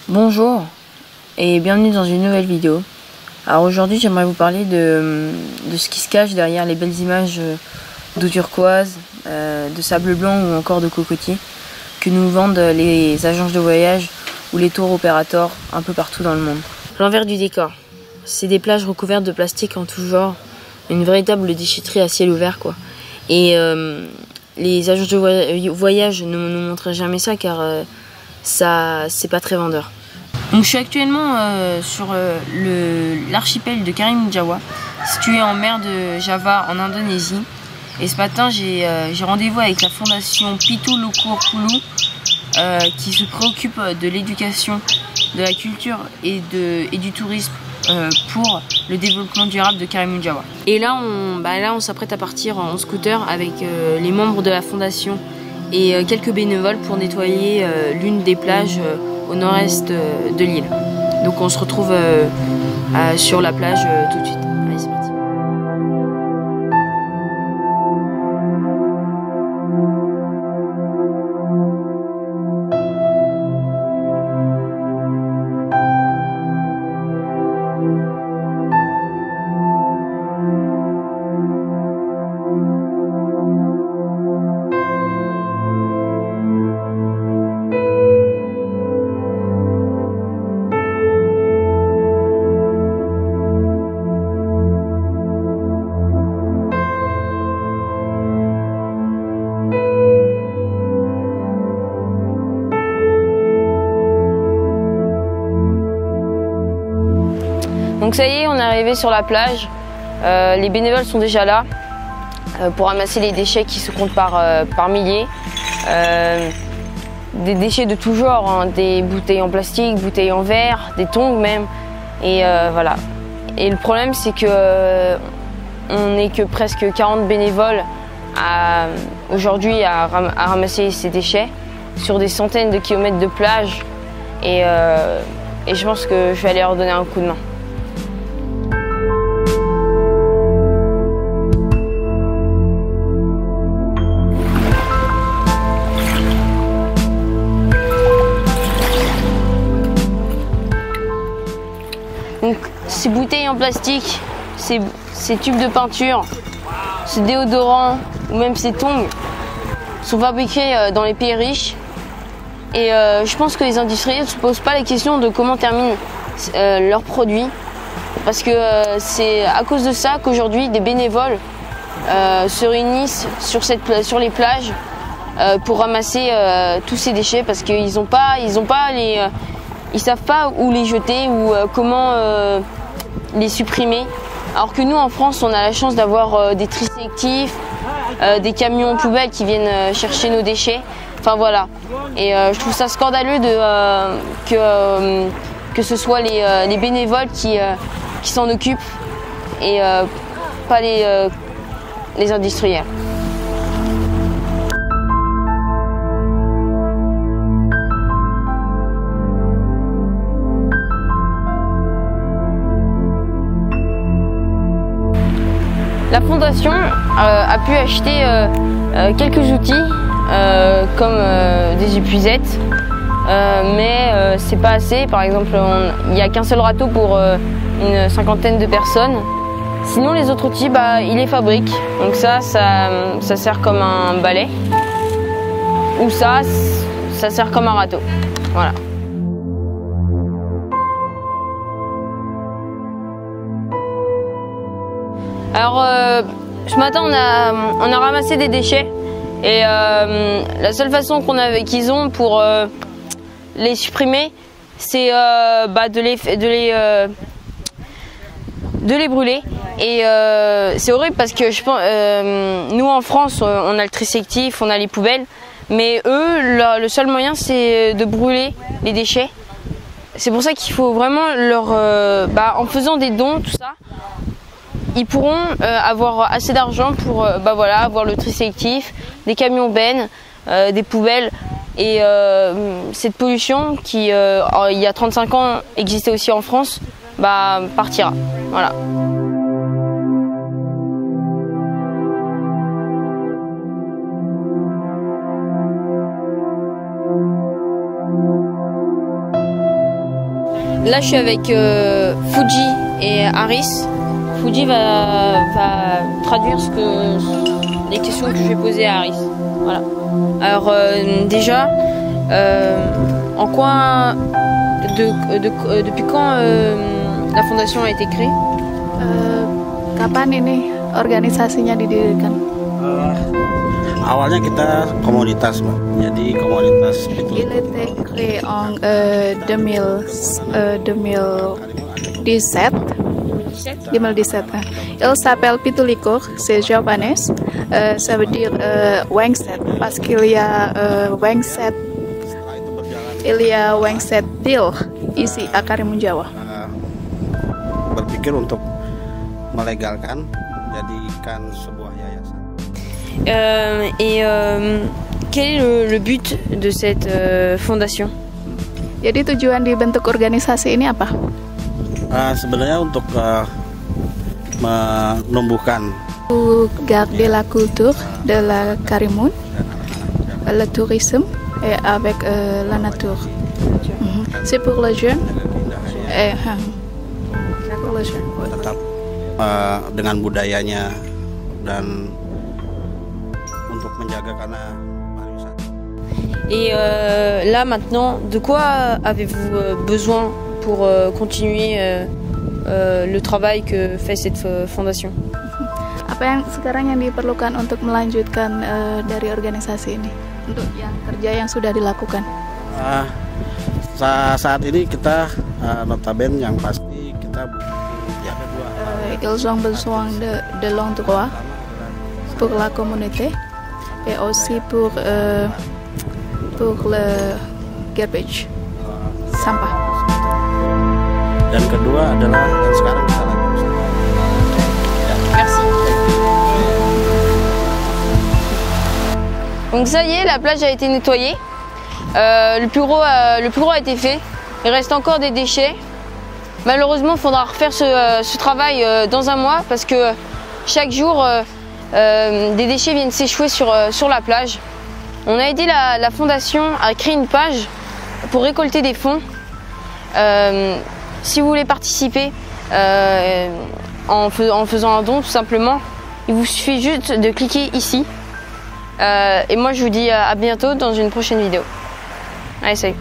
Bonjour et bienvenue dans une nouvelle vidéo. Alors aujourd'hui j'aimerais vous parler de ce qui se cache derrière les belles images d'eau turquoise, de sable blanc ou encore de cocotiers que nous vendent les agences de voyage ou les tour opérateurs un peu partout dans le monde. L'envers du décor, c'est des plages recouvertes de plastique en tout genre, une véritable déchetterie à ciel ouvert quoi. Et les agences de voyage ne nous montreraient jamais ça car ça c'est pas très vendeur. Donc je suis actuellement sur l'archipel de Karimun Jawa, situé en mer de Java en Indonésie. Et ce matin j'ai rendez-vous avec la fondation Pitu Luhur Puluh qui se préoccupe de l'éducation, de la culture et du tourisme pour le développement durable de Karimun Jawa. Et là on s'apprête à partir en scooter avec les membres de la fondation et quelques bénévoles pour nettoyer l'une des plages au nord-est de l'île. Donc on se retrouve sur la plage tout de suite. Allez, c'est parti. Donc ça y est, on est arrivé sur la plage. Les bénévoles sont déjà là pour ramasser les déchets qui se comptent par milliers. Des déchets de tout genre, hein, des bouteilles en plastique, bouteilles en verre, des tongs même. Et voilà. Et le problème c'est que on n'est que presque 40 bénévoles aujourd'hui à ramasser ces déchets sur des centaines de kilomètres de plage. Et je pense que je vais aller leur donner un coup de main. Donc, ces bouteilles en plastique, ces tubes de peinture, ce déodorant ou même ces tongs sont fabriqués dans les pays riches. Et je pense que les industriels ne se posent pas la question de comment terminent leurs produits. Parce que c'est à cause de ça qu'aujourd'hui des bénévoles se réunissent sur les plages pour ramasser tous ces déchets parce qu'ils savent pas où les jeter ou comment les supprimer. Alors que nous en France on a la chance d'avoir des tri sélectifs, des camions poubelles qui viennent chercher nos déchets. Enfin voilà. Et je trouve ça scandaleux que ce soit les bénévoles qui s'en occupent et pas les industriels. La fondation a pu acheter quelques outils comme des épuisettes, mais c'est pas assez. Par exemple, il n'y a qu'un seul râteau pour une cinquantaine de personnes. Sinon, les autres outils, ils les fabriquent. Donc ça sert comme un balai, ou ça sert comme un râteau. Voilà. Alors, ce matin, on a ramassé des déchets et la seule façon qu'ils ont pour les supprimer, c'est de les brûler. Et c'est horrible parce que je pense, nous en France, on a le tri sélectif, on a les poubelles, mais eux, le seul moyen, c'est de brûler les déchets. C'est pour ça qu'il faut vraiment en faisant des dons, tout ça, ils pourront avoir assez d'argent pour avoir le tri sélectif, des camions bennes, des poubelles et cette pollution qui il y a 35 ans existait aussi en France, partira. Voilà. Là, je suis avec Fuji et Aris. Fuji va traduire les questions que je vais poser à Aris. Voilà. Alors déjà, en quoi, depuis quand la fondation a été créée? Kapan ini organisasinya didirikan? Awalnya kita komunitas, Mbak. Jadi komunitas itu. Il était créé en 2017. 2017. Il s'appelle Pitulikur, c'est japonais. Ça veut dire Wengset, parce qu'il y a Wengset. Il y a Wengset Til ici à Karimun Jawa. Berpikir untuk melegalkan, jadikan sebuah yayasan. Quel est le but de cette fondation? Jadi tujuan dibentuk organisasi ini apa? Sebenarnya untuk menumbuhkan garder la culture de la Karimun, le tourisme et avec la nature. C'est pour les jeunes. Pour les jeunes. tetap dengan budayanya dan untuk menjaga karena pariwisata. Et là maintenant, de quoi avez-vous besoin pour continuer le travail que fait cette fondation? Apa yang sekarang yang diperlukan untuk melanjutkan dari organisasi ini, untuk yang kerja yang sudah dilakukan? Saat ini kita notabene yang pasti kita ada dua. Ils ont besoin de l'endroit pour la communauté et aussi pour le garbage, sampah. Dan kedua adalah yang sekarang kita lakukan. Merci. Donc ça y est, la plage a été nettoyée. Le plus gros a été fait. Il reste encore des déchets. Malheureusement, il faudra refaire ce travail dans un mois parce que chaque jour, des déchets viennent s'échouer sur la plage. On a aidé la fondation à créer une page pour récolter des fonds. Si vous voulez participer en faisant un don, tout simplement, il vous suffit juste de cliquer ici. Et moi, je vous dis à bientôt dans une prochaine vidéo. Allez, salut!